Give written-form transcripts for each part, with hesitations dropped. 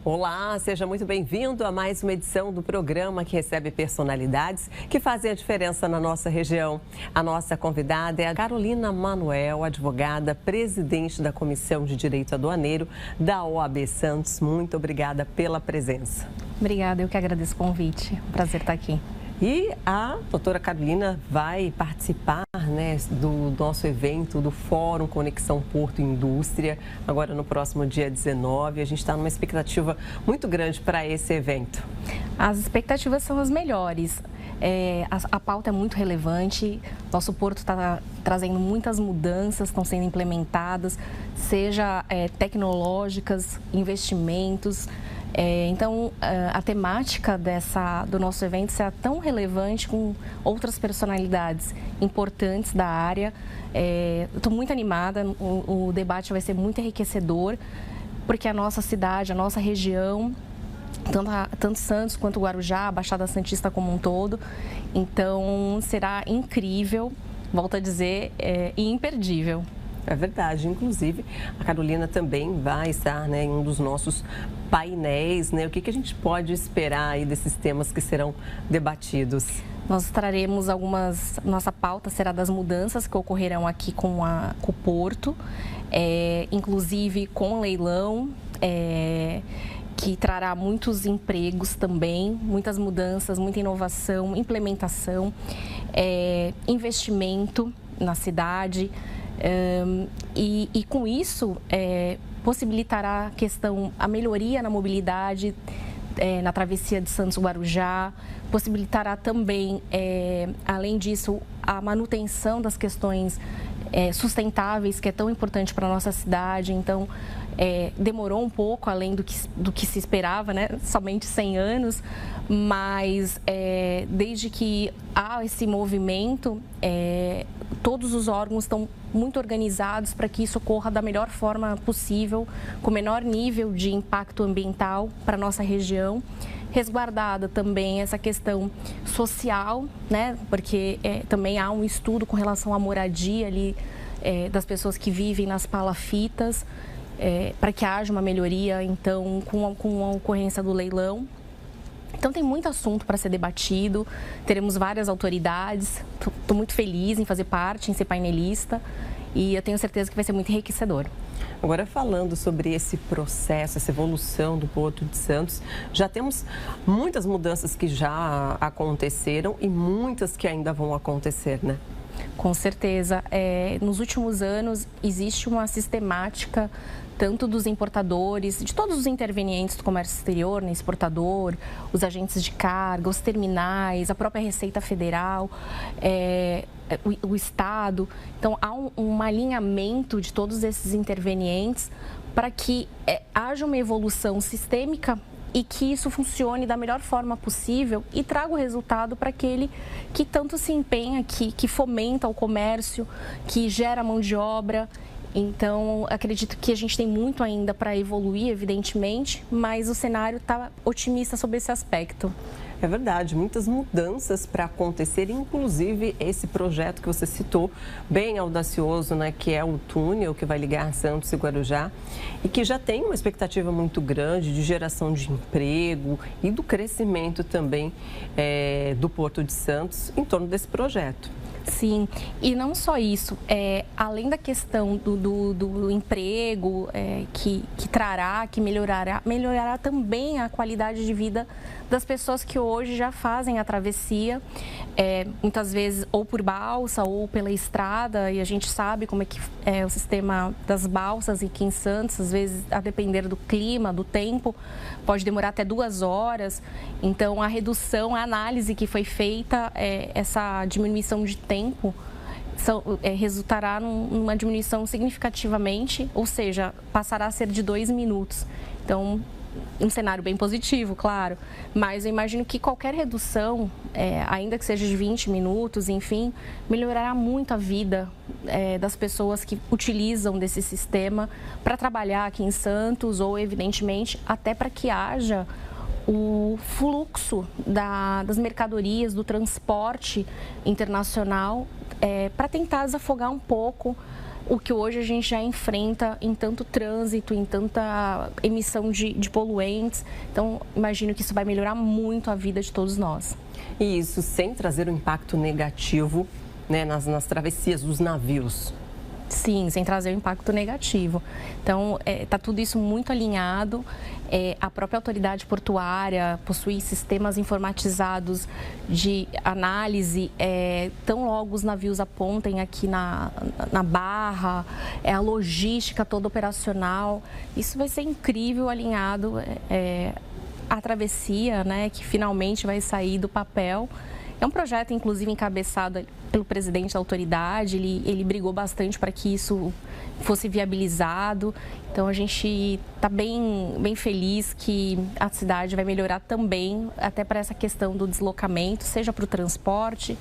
Olá, seja muito bem-vindo a mais uma edição do programa que recebe personalidades que fazem a diferença na nossa região. A nossa convidada é a Carolina Manuel, advogada, presidente da Comissão de Direito Aduaneiro da OAB Santos. Muito obrigada pela presença. Obrigada, eu que agradeço o convite. Prazer estar aqui. E a doutora Carolina vai participar, do nosso evento, do Fórum Conexão Porto Indústria, agora no próximo dia 19. A gente está numa expectativa muito grande para esse evento. As expectativas são as melhores. A pauta é muito relevante, nosso porto está trazendo muitas mudanças, estão sendo implementadas, seja tecnológicas, investimentos. Então, a temática do nosso evento será tão relevante com outras personalidades importantes da área. Estou muito animada, o debate vai ser muito enriquecedor, porque a nossa cidade, a nossa região, tanto Santos quanto Guarujá, a Baixada Santista como um todo, então será incrível, volto a dizer, e imperdível. É verdade, inclusive a Carolina também vai estar em um dos nossos painéis, O que a gente pode esperar aí desses temas que serão debatidos? Nós traremos nossa pauta será das mudanças que ocorrerão aqui com o Porto, inclusive com leilão, que trará muitos empregos também, muitas mudanças, muita inovação, implementação, investimento na cidade. E com isso, possibilitará a melhoria na mobilidade na travessia de Santos-Guarujá, possibilitará também, além disso, a manutenção das questões sustentáveis, que é tão importante para a nossa cidade. Então, demorou um pouco, além do que se esperava, somente 100 anos, mas desde que há esse movimento, todos os órgãos estão muito organizados para que isso ocorra da melhor forma possível, com o menor nível de impacto ambiental para a nossa região. Resguardada também essa questão social, porque também há um estudo com relação à moradia ali das pessoas que vivem nas palafitas, para que haja uma melhoria, então, com a ocorrência do leilão. Então, tem muito assunto para ser debatido, teremos várias autoridades, estou muito feliz em fazer parte, em ser painelista, e eu tenho certeza que vai ser muito enriquecedor. Agora, falando sobre esse processo, essa evolução do Porto de Santos, já temos muitas mudanças que já aconteceram e muitas que ainda vão acontecer, Com certeza. Nos últimos anos, existe uma sistemática tanto dos importadores, de todos os intervenientes do comércio exterior, exportador, os agentes de carga, os terminais, a própria Receita Federal, o Estado. Então, há um alinhamento de todos esses intervenientes para que haja uma evolução sistêmica e que isso funcione da melhor forma possível e traga o resultado para aquele que tanto se empenha, que fomenta o comércio, que gera mão de obra. Então, acredito que a gente tem muito ainda para evoluir, evidentemente, mas o cenário está otimista sobre esse aspecto. É verdade, muitas mudanças para acontecer, inclusive esse projeto que você citou, bem audacioso, que é o túnel que vai ligar Santos e Guarujá, e que já tem uma expectativa muito grande de geração de emprego e do crescimento também do Porto de Santos em torno desse projeto. Sim, e não só isso, além da questão do emprego que trará, que melhorará também a qualidade de vida das pessoas que hoje já fazem a travessia, muitas vezes ou por balsa ou pela estrada, e a gente sabe como é que é o sistema das balsas aqui em Santos, às vezes a depender do clima, do tempo, pode demorar até 2 horas. Então, a redução, a análise que foi feita, essa diminuição de tempo, resultará numa diminuição significativamente, ou seja, passará a ser de 2 minutos. Então, um cenário bem positivo, claro, mas eu imagino que qualquer redução, ainda que seja de 20 minutos, enfim, melhorará muito a vida das pessoas que utilizam desse sistema para trabalhar aqui em Santos ou, evidentemente, até para que haja o fluxo das mercadorias, do transporte internacional, para tentar desafogar um pouco o que hoje a gente já enfrenta em tanto trânsito, em tanta emissão de poluentes. Então, imagino que isso vai melhorar muito a vida de todos nós. E isso sem trazer um impacto negativo, né, nas travessias dos navios. Sim, sem trazer um impacto negativo. Então, está tudo isso muito alinhado. A própria autoridade portuária possui sistemas informatizados de análise, tão logo os navios apontem aqui na barra, a logística toda operacional. Isso vai ser incrível, alinhado. A travessia, né, que finalmente vai sair do papel. É um projeto, inclusive, encabeçado pelo presidente da autoridade, ele brigou bastante para que isso fosse viabilizado. Então, a gente está bem feliz que a cidade vai melhorar também, até para essa questão do deslocamento, seja para o transporte,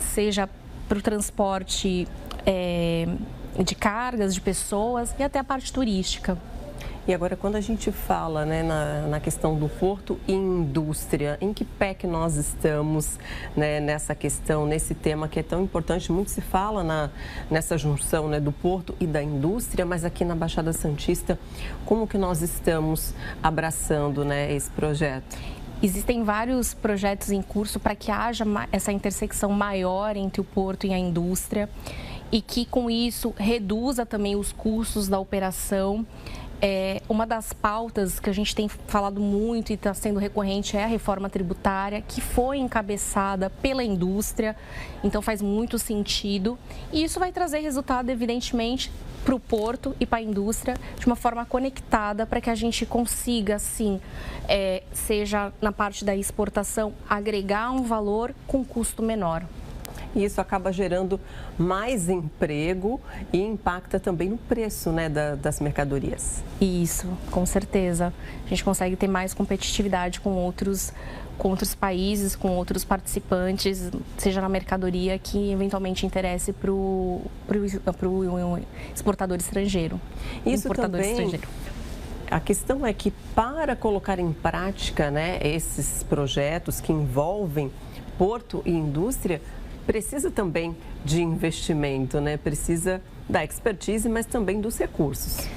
seja para o transporte de cargas, de pessoas e até a parte turística. E agora, quando a gente fala, né, na questão do porto e indústria, em que pé que nós estamos, né, nessa questão, nesse tema que é tão importante? Muito se fala nessa junção, né, do porto e da indústria, mas aqui na Baixada Santista, como que nós estamos abraçando, né, esse projeto? Existem vários projetos em curso para que haja essa intersecção maior entre o porto e a indústria e que, com isso, reduza também os custos da operação. Uma das pautas que a gente tem falado muito e está sendo recorrente é a reforma tributária, que foi encabeçada pela indústria, então faz muito sentido. E isso vai trazer resultado, evidentemente, para o porto e para a indústria de uma forma conectada para que a gente consiga, sim, seja na parte da exportação, agregar um valor com custo menor. E isso acaba gerando mais emprego e impacta também no preço, né, das mercadorias. Isso, com certeza. A gente consegue ter mais competitividade com outros países, com outros participantes, seja na mercadoria que eventualmente interesse para o exportador estrangeiro. Isso também. A questão é que, para colocar em prática, né, esses projetos que envolvem porto e indústria, precisa também de investimento, né? Precisa da expertise, mas também dos recursos.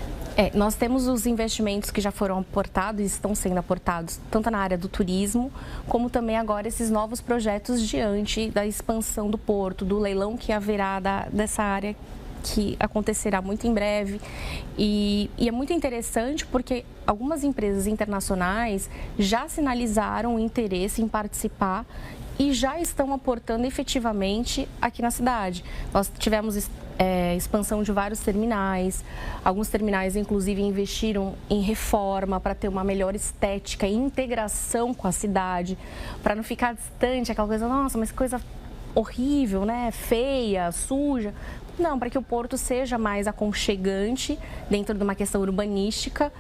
Nós temos os investimentos que já foram aportados e estão sendo aportados tanto na área do turismo, como também agora esses novos projetos diante da expansão do porto, do leilão que haverá dessa área, que acontecerá muito em breve. E é muito interessante porque algumas empresas internacionais já sinalizaram o interesse em participar e já estão aportando efetivamente aqui na cidade. Nós tivemos expansão de vários terminais, alguns terminais inclusive investiram em reforma para ter uma melhor estética e integração com a cidade, para não ficar distante, aquela coisa, nossa, mas que coisa horrível, né? Feia, suja. Não, para que o porto seja mais aconchegante dentro de uma questão urbanística.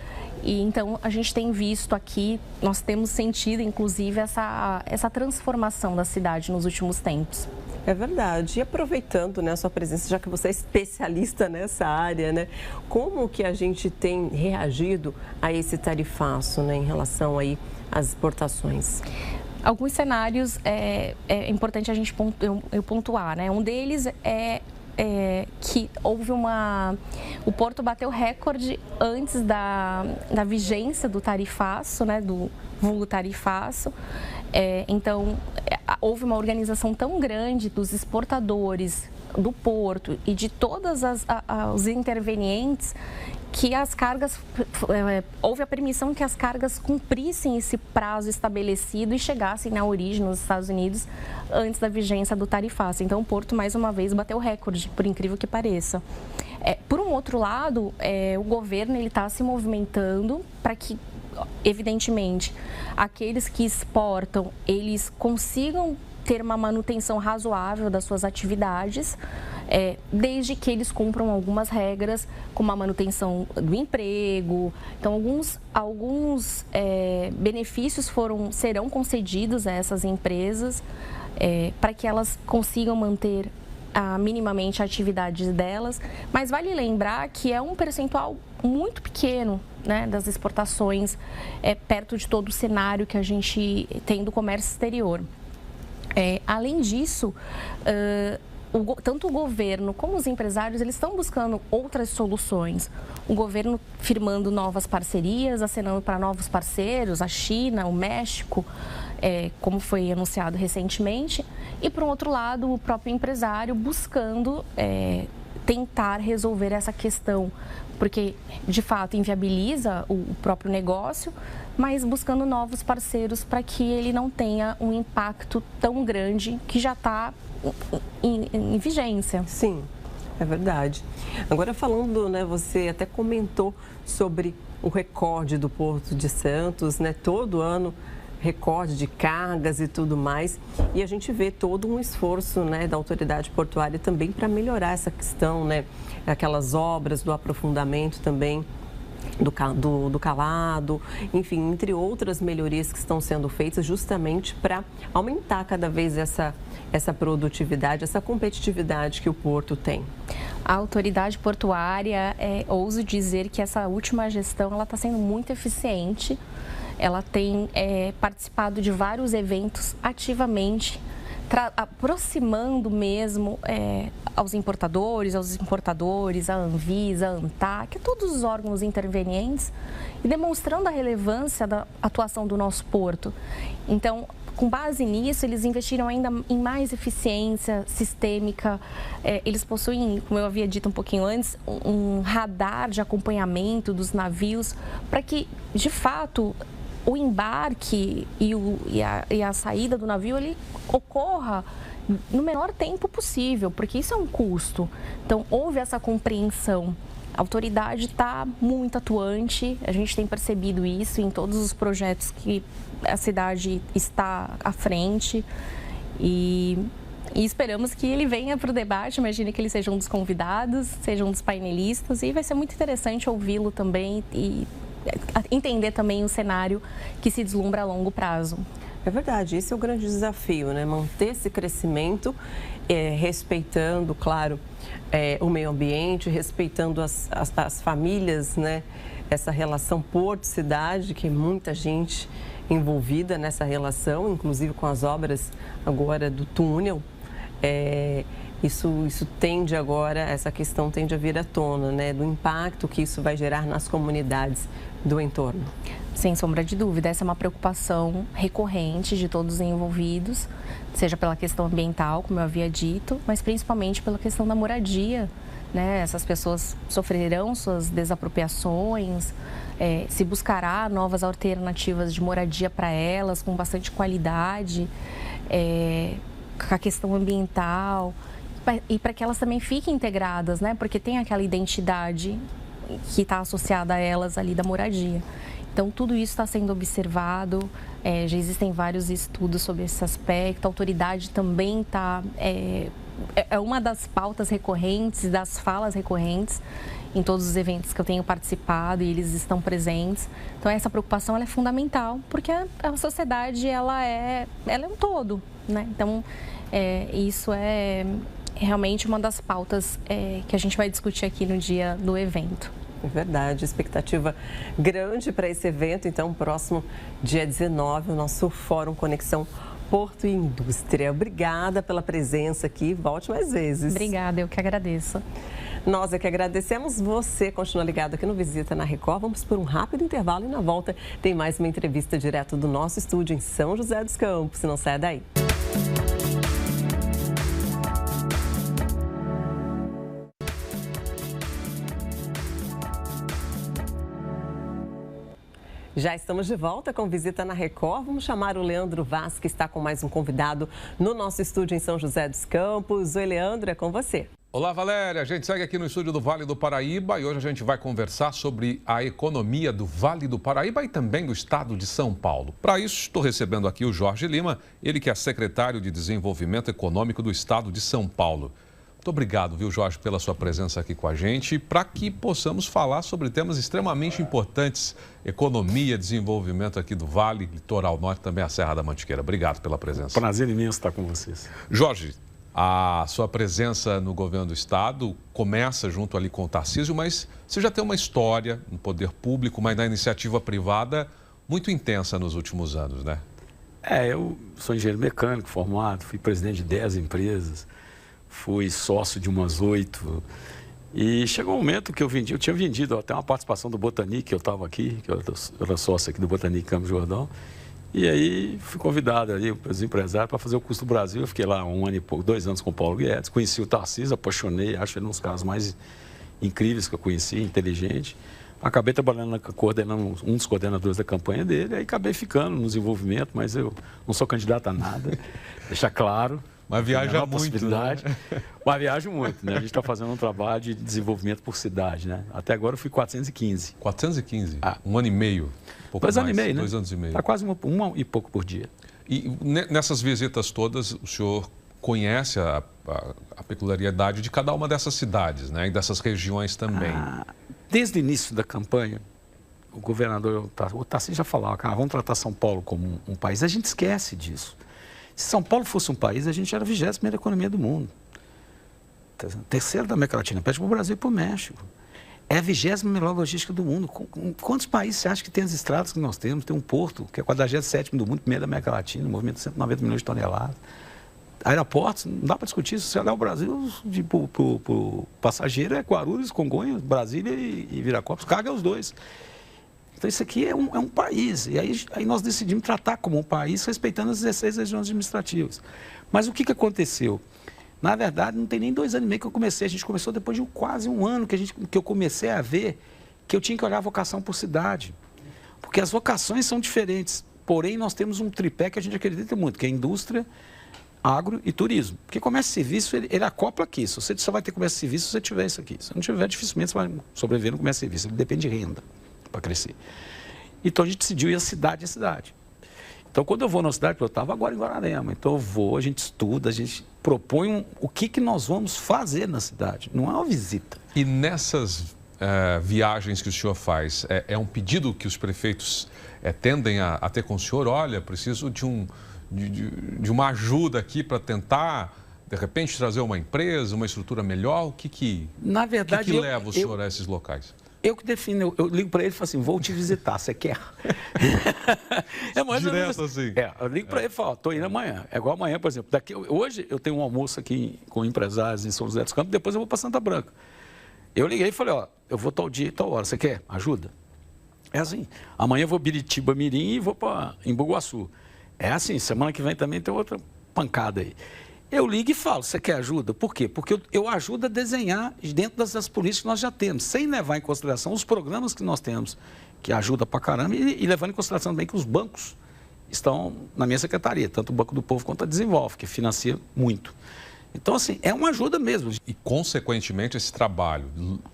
E então a gente tem visto aqui, nós temos sentido inclusive essa transformação da cidade nos últimos tempos. É verdade. E aproveitando, né, a sua presença, já que você é especialista nessa área, né, como que a gente tem reagido a esse tarifaço, né, em relação aí às exportações? Alguns cenários é importante a gente pontuar, né? Um deles que houve o Porto bateu recorde antes da vigência do tarifaço, né, do vulgo tarifaço. Então, houve uma organização tão grande dos exportadores do porto e de todas os intervenientes que as cargas, houve a permissão que as cargas cumprissem esse prazo estabelecido e chegassem na origem nos Estados Unidos antes da vigência do tarifaço. Então, o Porto, mais uma vez, bateu recorde, por incrível que pareça. Por um outro lado, o governo está se movimentando para que, evidentemente, aqueles que exportam, eles consigam ter uma manutenção razoável das suas atividades, desde que eles cumpram algumas regras, como a manutenção do emprego. Então, alguns benefícios serão concedidos a essas empresas para que elas consigam manter minimamente a atividade delas. Mas vale lembrar que é um percentual muito pequeno, né, das exportações, perto de todo o cenário que a gente tem do comércio exterior. Além disso, tanto o governo como os empresários, eles estão buscando outras soluções. O governo firmando novas parcerias, acenando para novos parceiros, a China, o México, como foi anunciado recentemente. E, por outro lado, o próprio empresário buscando tentar resolver essa questão, porque, de fato, inviabiliza o próprio negócio, mas buscando novos parceiros para que ele não tenha um impacto tão grande que já está em vigência. Sim, é verdade. Agora falando, né, você até comentou sobre o recorde do Porto de Santos, né, todo ano recorde de cargas e tudo mais, e a gente vê todo um esforço, né, da autoridade portuária também para melhorar essa questão, né, aquelas obras do aprofundamento também, do calado, enfim, entre outras melhorias que estão sendo feitas justamente para aumentar cada vez essa produtividade, essa competitividade que o porto tem. A autoridade portuária, ouso dizer que essa última gestão está sendo muito eficiente. Ela tem participado de vários eventos ativamente, aproximando mesmo aos importadores, a Anvisa, a ANTAC, todos os órgãos intervenientes e demonstrando a relevância da atuação do nosso porto. Então, com base nisso, eles investiram ainda em mais eficiência sistêmica. Eles possuem, como eu havia dito um pouquinho antes, um radar de acompanhamento dos navios para que, de fato, o embarque e a saída do navio ele ocorra no menor tempo possível, porque isso é um custo. Então, houve essa compreensão. A autoridade está muito atuante, a gente tem percebido isso em todos os projetos que a cidade está à frente e esperamos que ele venha para o debate. Imagine que ele seja um dos convidados, seja um dos painelistas e vai ser muito interessante ouvi-lo também e entender também o cenário que se deslumbra a longo prazo. É verdade, esse é o grande desafio, né? Manter esse crescimento, respeitando, claro, o meio ambiente, respeitando as famílias, né? Essa relação porto-cidade, que é muita gente envolvida nessa relação, inclusive com as obras agora do túnel. Isso tende agora, essa questão tende a vir à tona, né? Do impacto que isso vai gerar nas comunidades do entorno. Sem sombra de dúvida, essa é uma preocupação recorrente de todos os envolvidos, seja pela questão ambiental, como eu havia dito, mas principalmente pela questão da moradia, né? Essas pessoas sofrerão suas desapropriações, se buscará novas alternativas de moradia para elas, com bastante qualidade, com a questão ambiental, e para que elas também fiquem integradas, né? Porque tem aquela identidade que está associada a elas ali da moradia. Então, tudo isso está sendo observado, já existem vários estudos sobre esse aspecto, a autoridade também está... É uma das pautas recorrentes, das falas recorrentes em todos os eventos que eu tenho participado e eles estão presentes. Então, essa preocupação ela é fundamental, porque a sociedade ela é um todo, né? Então, isso é realmente uma das pautas que a gente vai discutir aqui no dia do evento. É verdade, expectativa grande para esse evento. Então, próximo dia 19, o nosso Fórum Conexão Porto e Indústria. Obrigada pela presença aqui, volte mais vezes. Obrigada, eu que agradeço. Nós é que agradecemos. Você continua ligado aqui no Visita na Record. Vamos por um rápido intervalo e na volta tem mais uma entrevista direto do nosso estúdio em São José dos Campos. Não saia daí. Já estamos de volta com Visita na Record. Vamos chamar o Leandro Vaz, que está com mais um convidado no nosso estúdio em São José dos Campos. Oi, Leandro, é com você. Olá, Valéria. A gente segue aqui no estúdio do Vale do Paraíba e hoje a gente vai conversar sobre a economia do Vale do Paraíba e também do estado de São Paulo. Para isso, estou recebendo aqui o Jorge Lima, ele que é secretário de Desenvolvimento Econômico do estado de São Paulo. Muito obrigado, viu, Jorge, pela sua presença aqui com a gente, para que possamos falar sobre temas extremamente importantes, economia, desenvolvimento aqui do Vale, Litoral Norte, também a Serra da Mantiqueira. Obrigado pela presença. Prazer imenso estar com vocês. Jorge, a sua presença no governo do estado começa junto ali com o Tarcísio, mas você já tem uma história no poder público, mas na iniciativa privada muito intensa nos últimos anos, né? Eu sou engenheiro mecânico formado, fui presidente de 10 empresas. fui sócio de umas 8. E chegou um momento que eu tinha vendido até uma participação do Botanic, que eu estava aqui, que eu era sócio aqui do Botanic Campos Jordão. E aí fui convidado ali pelos empresários para fazer o curso do Brasil. Eu fiquei lá 1 ano e pouco, 2 anos com o Paulo Guedes. Conheci o Tarcísio, apaixonei, acho ele um dos caras mais incríveis que eu conheci, inteligente. Acabei trabalhando, coordenando um dos coordenadores da campanha dele, aí acabei ficando no desenvolvimento, mas eu não sou candidato a nada, deixa claro. Mas viaja muito, né? Mas viajo muito, né? A gente está fazendo um trabalho de desenvolvimento por cidade, né? Até agora eu fui 415. 415? Um ano e meio? Pouco 2 anos e meio, né? 2 anos e meio. Está quase um e pouco por dia. E nessas visitas todas, o senhor conhece a peculiaridade de cada uma dessas cidades, né? E dessas regiões também. Desde o início da campanha, o governador, o Tarcísio já falava, cara, vamos tratar São Paulo como um país. A gente esquece disso. Se São Paulo fosse um país, a gente era a 20ª economia do mundo. 3ª da América Latina, pede para o Brasil e para o México. É a 20ª melhor logística do mundo. Quantos países você acha que tem as estradas que nós temos? Tem um porto, que é 47º do mundo, primeiro da América Latina, movimento de 190 milhões de toneladas. Aeroportos, não dá para discutir isso. Se olhar o Brasil, para passageiro é Guarulhos, Congonhas, Brasília e Viracopos. Carga é os dois. Então, isso aqui é um país. E aí nós decidimos tratar como um país, respeitando as 16 regiões administrativas. Mas o que aconteceu? Na verdade, não tem nem 2 anos e meio que eu comecei. A gente começou depois de quase 1 ano que eu comecei a ver que eu tinha que olhar a vocação por cidade. Porque as vocações são diferentes. Porém, nós temos um tripé que a gente acredita muito, que é indústria, agro e turismo. Porque comércio e serviço, ele acopla aqui. Se você só vai ter comércio e serviço se você tiver isso aqui. Se não tiver, dificilmente você vai sobreviver no comércio e serviço. Ele depende de renda para crescer. Então, a gente decidiu ir cidade a cidade. Então, quando eu vou na cidade, eu estava agora em Guararema. Então, eu vou, a gente estuda, a gente propõe o que nós vamos fazer na cidade. Não é uma visita. E nessas viagens que o senhor faz, é um pedido que os prefeitos tendem a ter com o senhor? Olha, preciso de uma ajuda aqui para tentar, de repente, trazer uma empresa, uma estrutura melhor? Na verdade, que leva o senhor a esses locais? Eu que defino, eu ligo para ele e falo assim, vou te visitar, você quer? Direto assim. Eu ligo para ele e falo, estou indo amanhã. É igual amanhã, por exemplo. Hoje eu tenho um almoço aqui com empresários em São José dos Campos, depois eu vou para Santa Branca. Eu liguei e falei, eu vou tal dia e tal hora, você quer? Ajuda? É assim. Amanhã eu vou Biritiba Mirim e vou para Embu-Guaçu. É assim, semana que vem também tem outra pancada aí. Eu ligo e falo, você quer ajuda? Por quê? Porque eu ajudo a desenhar dentro das políticas que nós já temos, sem levar em consideração os programas que nós temos, que ajuda pra caramba, e levando em consideração também que os bancos estão na minha secretaria, tanto o Banco do Povo quanto a Desenvolve, que financia muito. Então, assim, é uma ajuda mesmo. E, consequentemente, esse trabalho,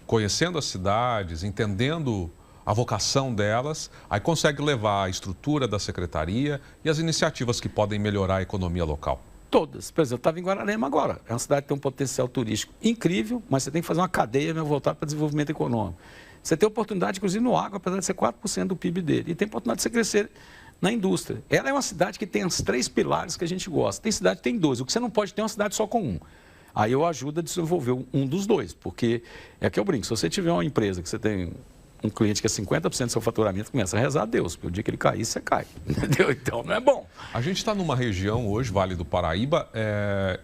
conhecendo as cidades, entendendo a vocação delas, aí consegue levar a estrutura da secretaria e as iniciativas que podem melhorar a economia local. Todas. Por exemplo, eu estava em Guararema agora. É uma cidade que tem um potencial turístico incrível, mas você tem que fazer uma cadeia voltada para desenvolvimento econômico. Você tem oportunidade, inclusive, no agro, apesar de ser 4% do PIB dele. E tem oportunidade de você crescer na indústria. Ela é uma cidade que tem os 3 pilares que a gente gosta. Tem cidade que tem 2. O que você não pode ter é uma cidade só com um. Aí eu ajudo a desenvolver um dos 2, porque é que eu brinco. Se você tiver uma empresa que você tem um cliente que é 50% do seu faturamento, começa a rezar a Deus, porque o dia que ele cair, você cai, entendeu? Então, não é bom. A gente está numa região hoje, Vale do Paraíba,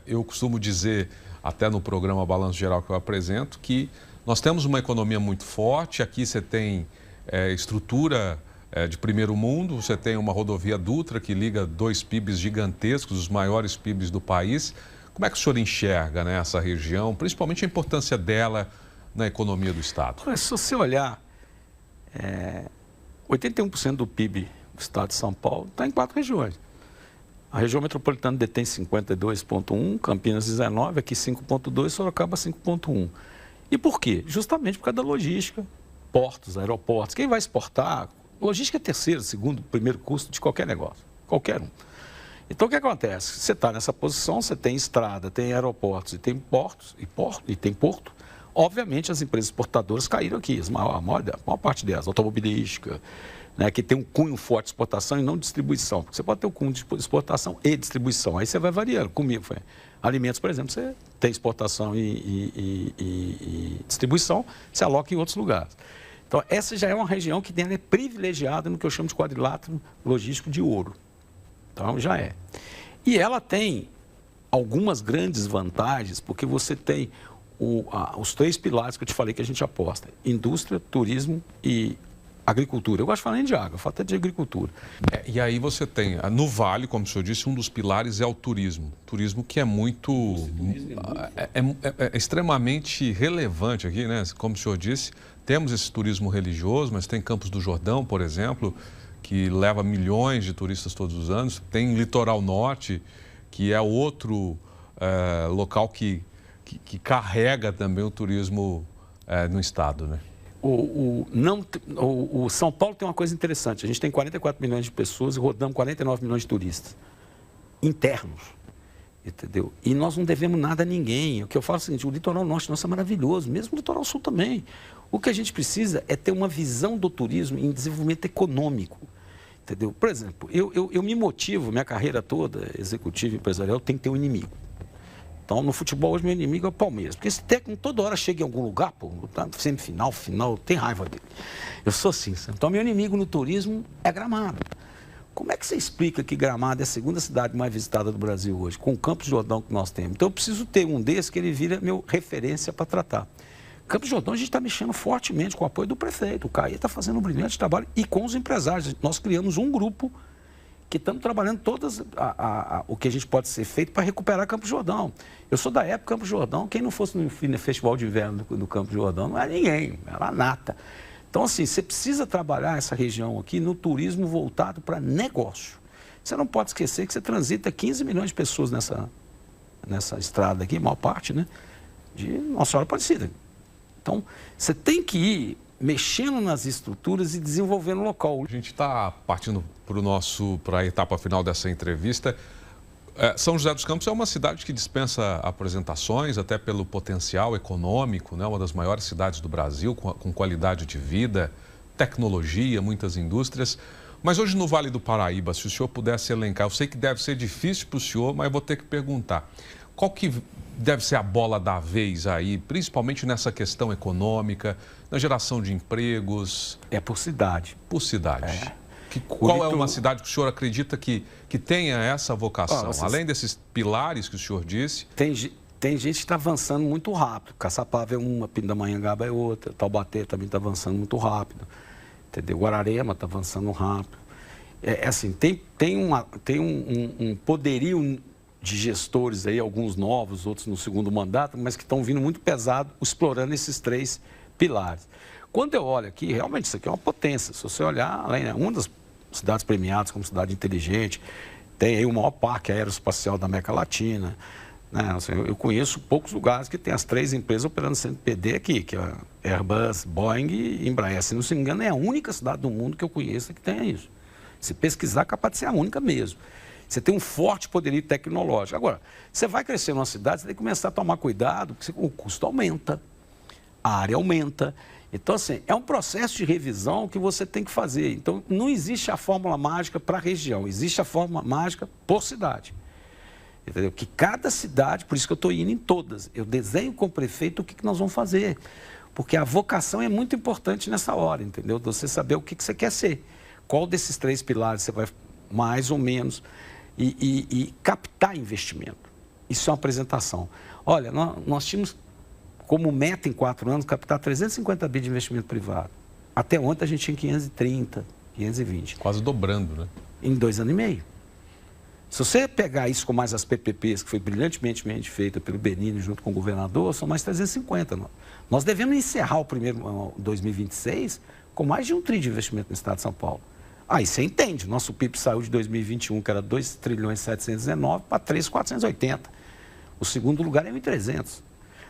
eu costumo dizer, até no programa Balanço Geral que eu apresento, que nós temos uma economia muito forte, aqui você tem estrutura de primeiro mundo, você tem uma rodovia Dutra que liga 2 PIBs gigantescos, os maiores PIBs do país. Como é que o senhor enxerga, né, essa região, principalmente a importância dela na economia do Estado? Se você olhar, 81% do PIB do Estado de São Paulo está em 4 regiões. A região metropolitana detém 52,1%, Campinas 19%, aqui 5,2%, Sorocaba 5,1%. E por quê? Justamente por causa da logística, portos, aeroportos. Quem vai exportar? Logística é terceiro, segundo, primeiro custo de qualquer negócio, qualquer um. Então, o que acontece? Você está nessa posição, você tem estrada, tem aeroportos e tem portos, e tem porto. Obviamente, as empresas exportadoras caíram aqui, a maior parte delas, automobilística, né, que tem um cunho forte de exportação e não de distribuição. Porque você pode ter um cunho de exportação e distribuição, aí você vai variando. Comigo, alimentos, por exemplo, você tem exportação e distribuição, você aloca em outros lugares. Então, essa já é uma região que é privilegiada no que eu chamo de quadrilátero logístico de ouro. Então, já é. E ela tem algumas grandes vantagens, porque você tem os 3 pilares que eu te falei que a gente aposta: indústria, turismo e agricultura. Eu gosto de falar nem de água, eu falo até de agricultura. E aí você tem, no Vale, como o senhor disse, um dos pilares é o turismo. Turismo que é muito... É extremamente relevante aqui, né? Como o senhor disse, temos esse turismo religioso, mas tem Campos do Jordão, por exemplo, que leva milhões de turistas todos os anos. Tem Litoral Norte, que é outro local que carrega também o turismo no estado, né? O São Paulo tem uma coisa interessante. A gente tem 44 milhões de pessoas e rodamos 49 milhões de turistas internos, entendeu? E nós não devemos nada a ninguém. O que eu falo é o seguinte: o litoral norte nosso é maravilhoso, mesmo o litoral sul também. O que a gente precisa é ter uma visão do turismo em desenvolvimento econômico, entendeu? Por exemplo, eu me motivo, minha carreira toda, executiva e empresarial, tem que ter um inimigo. Então, no futebol, hoje, meu inimigo é o Palmeiras. Porque esse técnico toda hora chega em algum lugar, pô, tá semifinal, final, tem raiva dele. Eu sou assim. Então, meu inimigo no turismo é Gramado. Como é que você explica que Gramado é a segunda cidade mais visitada do Brasil hoje, com o Campos do Jordão que nós temos? Então, eu preciso ter um desses que ele vira meu referência para tratar. Campos do Jordão, a gente está mexendo fortemente com o apoio do prefeito. O Caí está fazendo um brilhante trabalho e com os empresários. Nós criamos um grupo que estamos trabalhando o que a gente pode ser feito para recuperar Campos do Jordão. Eu sou da época Campos do Jordão, quem não fosse no Festival de Inverno do Campos do Jordão não era ninguém, era nata. Então, assim, você precisa trabalhar essa região aqui no turismo voltado para negócio. Você não pode esquecer que você transita 15 milhões de pessoas nessa estrada aqui, a maior parte, né, de Nossa Senhora Aparecida. Então, você tem que ir mexendo nas estruturas e desenvolvendo o local. A gente está partindo para a etapa final dessa entrevista. São José dos Campos é uma cidade que dispensa apresentações, até pelo potencial econômico, né? Uma das maiores cidades do Brasil, com qualidade de vida, tecnologia, muitas indústrias. Mas hoje no Vale do Paraíba, se o senhor pudesse elencar, eu sei que deve ser difícil para o senhor, mas eu vou ter que perguntar. Qual que deve ser a bola da vez aí, principalmente nessa questão econômica, na geração de empregos? É por cidade. Por cidade. Qual é uma cidade que o senhor acredita que tenha essa vocação? Além desses pilares que o senhor disse? Tem gente que está avançando muito rápido. Caçapava é uma, Pindamonhangaba é outra, Taubaté também está avançando muito rápido. Entendeu? Guararema está avançando rápido. Assim, tem um poderio de gestores aí, alguns novos, outros no segundo mandato, mas que estão vindo muito pesado, explorando esses 3 pilares. Quando eu olho aqui, realmente isso aqui é uma potência. Se você olhar, além de uma das cidades premiadas como cidade inteligente, tem aí o maior parque aeroespacial da América Latina, né? Assim, eu conheço poucos lugares que tem as 3 empresas operando CNPD aqui, que é Airbus, Boeing e Embraer. Se não se me engano, é a única cidade do mundo que eu conheço que tenha isso. Se pesquisar, é capaz de ser a única mesmo. Você tem um forte poderio tecnológico. Agora, você vai crescer numa cidade, você tem que começar a tomar cuidado, porque o custo aumenta, a área aumenta. Então, assim, é um processo de revisão que você tem que fazer. Então, não existe a fórmula mágica para a região, existe a fórmula mágica por cidade. Entendeu? Que cada cidade, por isso que eu estou indo em todas, eu desenho com o prefeito o que nós vamos fazer. Porque a vocação é muito importante nessa hora, entendeu? Você saber o que você quer ser. Qual desses 3 pilares você vai mais ou menos... E captar investimento. Isso é uma apresentação. Olha, nós tínhamos como meta em 4 anos captar 350 bi de investimento privado. Até ontem a gente tinha 530, 520. Quase dobrando, né? Em 2 anos e meio. Se você pegar isso com mais as PPPs, que foi brilhantemente feita pelo Benini junto com o governador, são mais 350. Nós devemos encerrar o primeiro 2026 com mais de 1 trilhão de investimento no estado de São Paulo. Aí você entende, nosso PIB saiu de 2021, que era 2 trilhões 719, para 3,480. O segundo lugar é 1.300.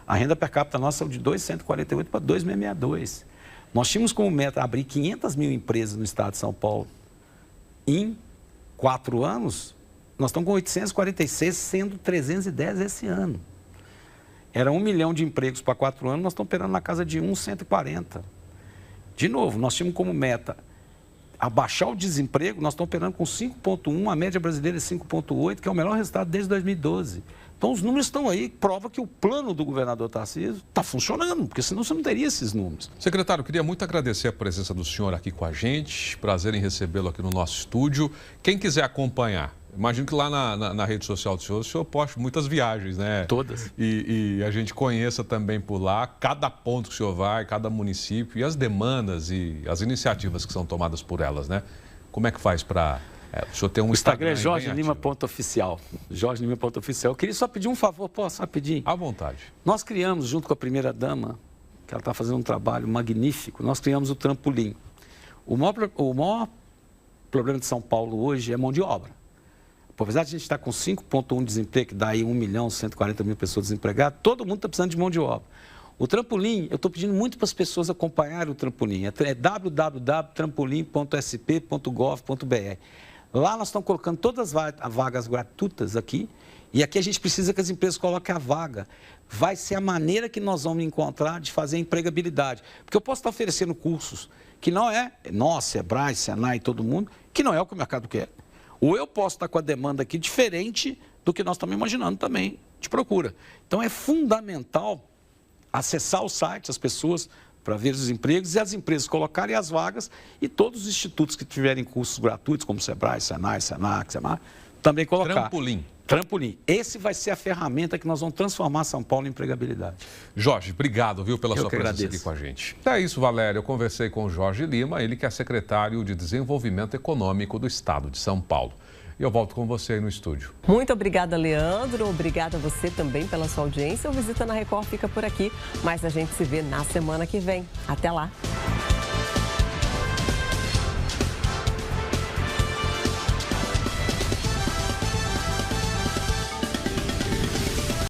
A renda per capita nossa saiu de 2,148 para 2,662. Nós tínhamos como meta abrir 500 mil empresas no estado de São Paulo. Em 4 anos, nós estamos com 846, sendo 310 esse ano. Era 1 milhão de empregos para 4 anos, nós estamos operando na casa de 1,140. De novo, nós tínhamos como meta abaixar o desemprego, nós estamos operando com 5,1, a média brasileira é 5,8, que é o melhor resultado desde 2012. Então, os números estão aí, prova que o plano do governador Tarcísio está funcionando, porque senão você não teria esses números. Secretário, eu queria muito agradecer a presença do senhor aqui com a gente, prazer em recebê-lo aqui no nosso estúdio. Quem quiser acompanhar Imagino que lá na rede social do senhor, o senhor posta muitas viagens, né? Todas. E a gente conheça também por lá cada ponto que o senhor vai, cada município e as demandas e as iniciativas que são tomadas por elas, né? Como é que faz para... o senhor tem um Instagram é jorgelima.oficial. jorgelima.oficial. Eu queria só pedir um favor, posso rapidinho? À vontade. Nós criamos, junto com a primeira-dama, que ela está fazendo um trabalho magnífico, nós criamos o Trampolim. O maior problema de São Paulo hoje é mão de obra. Apesar de a gente estar com 5,1 de desemprego, que dá aí 1.140.000 pessoas desempregadas, todo mundo está precisando de mão de obra. O Trampolim, eu estou pedindo muito para as pessoas acompanharem o Trampolim. É www.trampolim.sp.gov.br. Lá nós estamos colocando todas as vagas gratuitas aqui, e aqui a gente precisa que as empresas coloquem a vaga. Vai ser a maneira que nós vamos encontrar de fazer a empregabilidade. Porque eu posso estar oferecendo cursos que não é nós, Sebrae, Senai, todo mundo, que não é o que o mercado quer. Ou eu posso estar com a demanda aqui diferente do que nós estamos imaginando também de procura. Então é fundamental acessar o site, as pessoas, para ver os empregos e as empresas colocarem as vagas e todos os institutos que tiverem cursos gratuitos, como Sebrae, Senai, Senac, Semar, também colocar. Trampolim. Esse vai ser a ferramenta que nós vamos transformar São Paulo em empregabilidade. Jorge, obrigado, viu, pela sua presença aqui com a gente. É isso, Valéria. Eu conversei com o Jorge Lima, ele que é secretário de Desenvolvimento Econômico do Estado de São Paulo. E eu volto com você aí no estúdio. Muito obrigada, Leandro. Obrigada a você também pela sua audiência. O Visita na Record fica por aqui, mas a gente se vê na semana que vem. Até lá.